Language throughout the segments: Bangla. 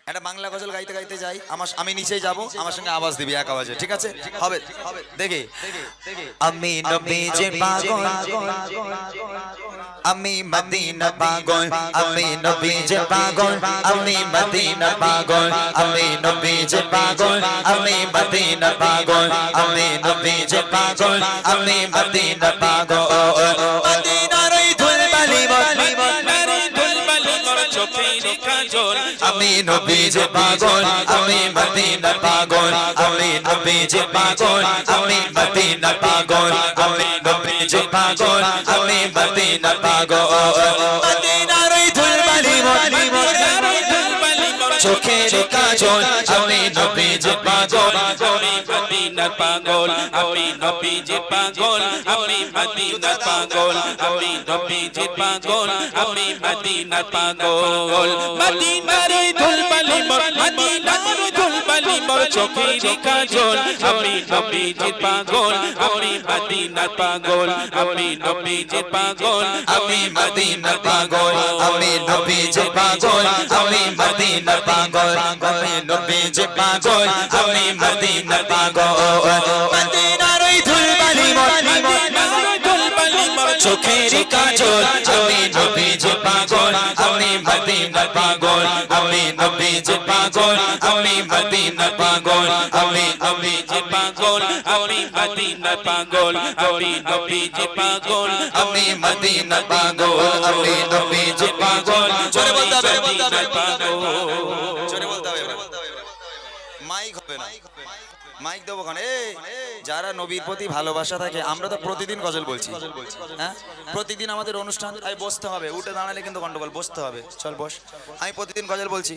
একটা বাংলা গজল গাইতে গাইতে যাই, আমি নিচেই যাব, আমার সঙ্গে আওয়াজ দিবি এক আওয়াজে, ঠিক আছে? হবে দেখি। আমি নবীজির পাগল, আমি মদিনা পাগল, আমি নবীজির পাগল, আমি মদিনা পাগল, আমি নবীজির পাগল, আমি মদিনা পাগল, আমি নবীজির পাগল, আমি মদিনা পাগল। মদিনার এই ধুলবালি আমি নবীজির পাগল, আমি মদিনা পাগল, আমি নবীজির পাগল, আমি মদিনা পাগল, আমি নবীজির পাগল, আমি মদিনা পাগল। মদিনার এই ধুলবালি চোখের কাজল, আমি নবীজির পাগল, আমি মদিনা পাগল, আমি নবীজির পাগল, আমি মদিনা পাগল, আমি নবীজির পাগল, আমি মদিনা পাগল। মদিনার ধুলবালি মোর, মদিনার ধুলবালি মোর চোখের কাজল, আমি নবীজির পাগল, আমি মদিনা পাগল, আমি নবীজির পাগল, আমি মদিনা পাগল, আমি নবীজির পাগল, আমি মদিনা পাগল, আমি নবীজির পাগল, আমি মদিনা পাগল। মদিনার ওই ধুলবালি চোখের কাজল, আমি নবীজির পাগল, আমি মদিনা পাগল, আমি নবীজির পাগল, আমি মদিনা পাগল, আমি নবীজির পাগল, আমি মদিনা পাগল, আমি নবীজির পাগল, আমি মদিনা পাগল, আমি নবীজির পাগল। জোরে বলতে হবে, জোরে বলতে হবে। মাইক হবে না, মাইক দেবো কানে। যারা নবীর প্রতি ভালোবাসা থাকে, আমরা তো প্রতিদিন গজল বলছি, হ্যাঁ প্রতিদিন আমাদের অনুষ্ঠান। বসতে হবে, উঠে দাঁড়ালে কিন্তু গন্ডগোল, বসতে হবে, চল বস। আমি প্রতিদিন গজল বলছি,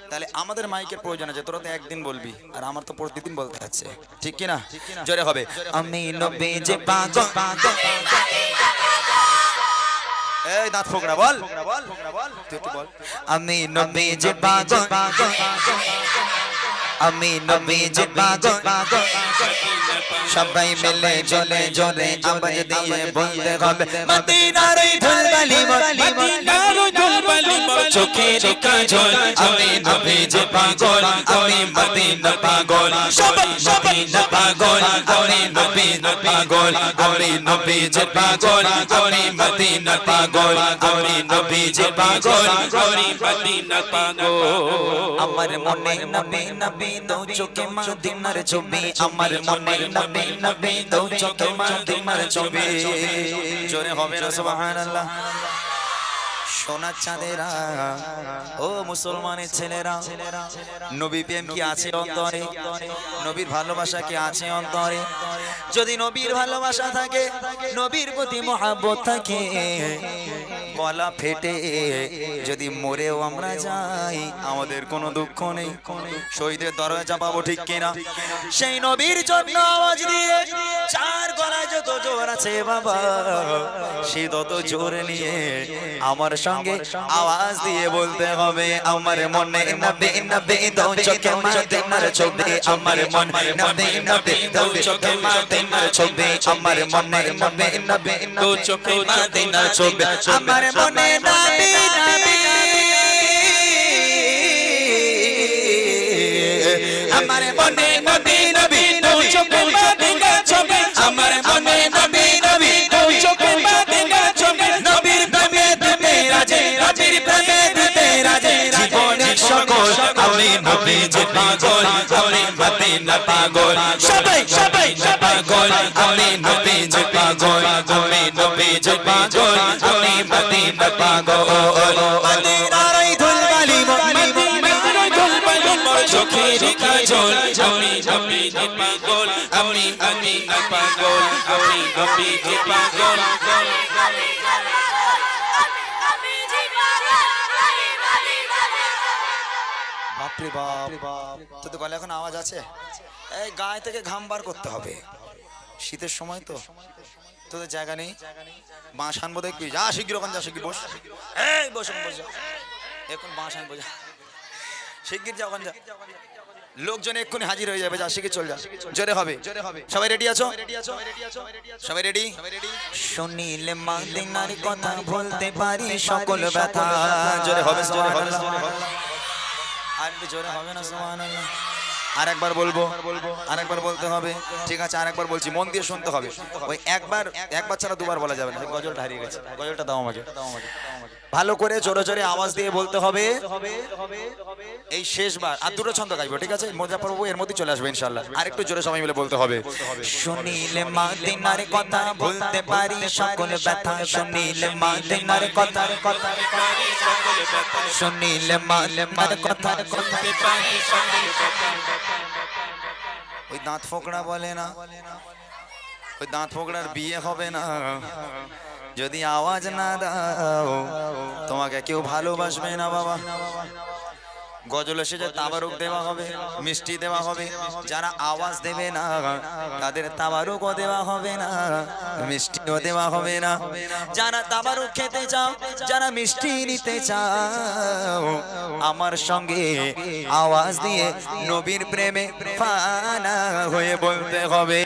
তাহলে আমাদের মাইকের প্রয়োজন আছে। তোরা তো একদিন বলবি, আর আমার তো প্রতিদিন বলতে হচ্ছে, ঠিক কি না? জোরে হবে। আমি নবীজির পাগল, এই দাঁত ফোকরা বল, তুই একটু বল। আমি নবীজির পাগল, আমি নবীজির পাগল। সবাই মিলে জলে জলে আওয়াজ দিয়ে বলতে হবে, মদিনার এই ধুলবালি মদিনার ধুলবালি মোর চোখের কাজল, আমি নবীজির পাগল, আমি মদিনা পাগল। সবাই মদিনা পাগল, আমি নবীজির পাগল, আমি নবীজির পাগল, আমি মদিনা পাগল, আমি নবীজির পাগল, আমি মদিনা পাগল। আমার মনে নবী নবী দো চোখে মদিনার ছবি, আমার মনে নবী নবী দো চোখে মদিনার ছবি। জোরে হবে না সুবহানাল্লাহ। সোনার চাঁদেরা, ও মুসলমানের ছেলেরা, নবী প্রেম কি আছে অন্তরে? নবীর ভালোবাসা কি আছে অন্তরে? যদি নবীর ভালোবাসা থাকে, নবীর প্রতি মহব্বত থাকে, গলা ফেটে যদি মরেও আমরা যাই, আমাদের কোনো দুঃখ নেই, শহীদের দরজা পাবো, ঠিক কিনা? সেই নবীর জন্য আওয়াজ দিয়ে, চার গলায় যত জোর আছে বাবা, সে তত জোর নিয়ে আমার সঙ্গে আওয়াজ দিয়ে বলতে হবে, আমার মনে নবী নবী দো চোখে মদিনার ছবি, আমার মনে নবী নবী দো চোখে মদিনার ছবি, আমার মনে নবী নবী দো চোখে মদিনার ছবি, আমার মনে নবী নবী, আমার মনে নবী নবী দো চোখে মদিনার ছবি, আমার মনে নবী নবী দো চোখে মদিনার ছবি। নবীর প্রেমে দিতে রাজে, নবীর প্রেমে দিতে রাজে, জীবনের সকল আমি নবীজির পাগল, আমি মদিনা পাগল। সবাই সবাই পাগল, আমি নবীজির পাগল, আমি নবীজির পাগল, আমি মদিনা পাগল। মদিনার এই ধুলবালি মদিনার ধুলবালি মোর চোখের কাজল, আমি নবীজির পাগল, আমি মদিনা পাগল, আমি নবীজির পাগল। বাপরে বাপ, তোদের গলায় এখন আওয়াজ আছে? এই গায়ে থেকে ঘাম বার করতে হবে, শীতের সময় তো, তোদের জায়গা নেই। বাঁশ আনবো দেখবি, যা শিগগির ওখানে যা, শিগগির বস, এই বস বস, এখন বাঁশ আনবো, যা শিগগির যা ওখানে যা, লোকজন এক্ষুনি হাজির হয়ে যাবে, যা শিগগির চল যা। জোরে হবে, সবাই রেডি আছো? সবাই রেডি? শুনিলে মদিনার কথা ভুলতে পারি সকল ব্যথা। জোরে হবে, সুবহানাল্লাহ। আর একটু জোরে হবে না সুবহানাল্লাহ? আরেকবার বলবো, আরেকবার বলতে হবে। ঠিক আছে, আরেকবার বলছি, মন দিয়ে শুনতে হবে। ওই একবার ছাড়া দুবার বলা যাবে না। ওই গজলটা হারিয়ে গেছে, গজলটা দাও আমাকে। ভালো করে জোরে জোরে আওয়াজ দিয়ে বলতে হবে। এই শেষবার আর দুটো ছন্দ গাইবো, ঠিক আছে? মুজাফফর বাবু এর মধ্যে চলে আসবে ইনশাআল্লাহ। আর একটু জোরে সবাই মিলে বলতে হবে। শুনিলে মদিনার কথা ভুলতে পারি সকল ব্যথা, শুনিলে মদিনার কথা, শুনিলে মদিনার কথা, ওই দাঁত ফোকড়া বলে না, ওই দাঁত ফোকড়ার বিয়ে হবে না যদি আওয়াজ না দাও। তোমাকে কেউ ভালোবাসবে না বাবা। গজল এসে যে তাবারুক দেওয়া হবে, মিষ্টি দেওয়া হবে, যারা আওয়াজ দেবে না তাদের তাবারুকও দেওয়া হবে না, মিষ্টিও দেওয়া হবে না। যারা তাবারুক খেতে চাও, যারা মিষ্টি নিতে চাও, আমার সঙ্গে আওয়াজ দিয়ে নবীর প্রেমে ফানা হয়ে বলতে হবে।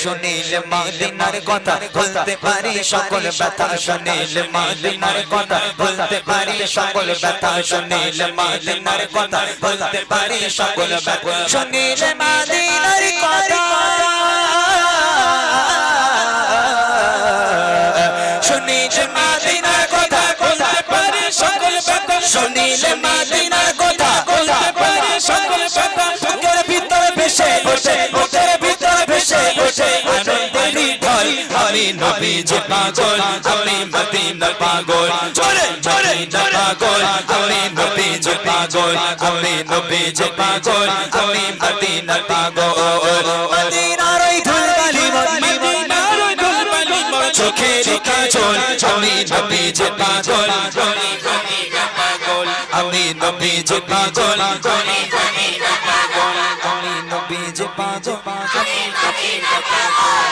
শুনিলে মদিনার কথা বলতে পারি সকল ব্যথা, শুনিলে মদিনার কথা বলতে পারি সকল ব্যথা, শুনিলে মদিনার কথা বলতে পারি সকল ব্যথা, শুনিলে মদিনার কথা, শুনিলে মদিনার কথা বলতে পারি সকল ব্যথা, শুনিলে মদিনার কথা বলতে পারি সকল ব্যথা। বুকের ভিতরে ভেসে ওঠে, বুকের ভিতরে ভেসে ওঠে আনন্দেরই ঢল। আমি নবীজি পাগল, আমি মদিনা পাগল, জোরে জোরে পাগল, আমি নবীজি পাগল, আমি নবীজি পাগল, আমি মদিনা পাগল। মদিনার ওই ধুলবালি, মদিনার ওই ধুলবালি চোখের কাজল, আমি নবীজি পাগল, আমি মদিনা পাগল, আমি নবীজি পাগল, আমি মদিনা পাগল, আমি নবীজি পাগল, আমি মদিনা পাগল।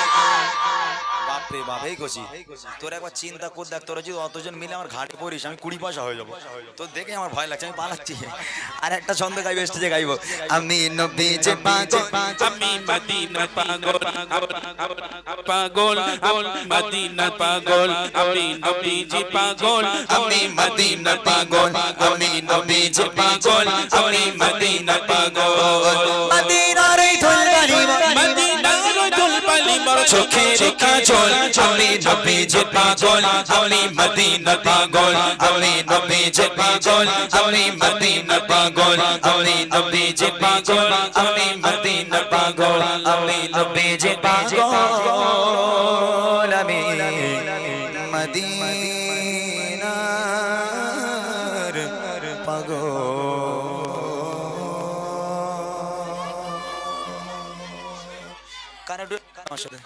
বাপরে বাপ, এই কছি তোর একবার চিন্তা কর দেখ, তোরা যদি অতজন মিলে আমার ঘাটে পড়িস আমি 20 পয়সা হয়ে যাবো। তো দেখে আমার ভয় লাগছে, আমি পালাচ্ছি। আর একটা ছন্দ গাইবো, স্টেজে গাইবো, আমি নবীজি পাগল, আমি মদিনা পাগল, পাগল, মদিনা পাগল, আমি নবীজি পাগল, আমি মদিনা পাগল, আমি নবীজি পাগল, আমি মদিনা পাগল। মদিনার এই ধুলবালি, মদিনার ওই ধুলবালি চোখের কাজল, আমি নবীজি পাগল, আমি মদিনা পাগল, আমি নবীজি পাগল, আমি মদিনা পাগল, আমি নবীজি পাগল, আমি মদিনা পাগল, আমি নবীজি পাগল, আমি মদিনার পাগল। কারা আমার সাথে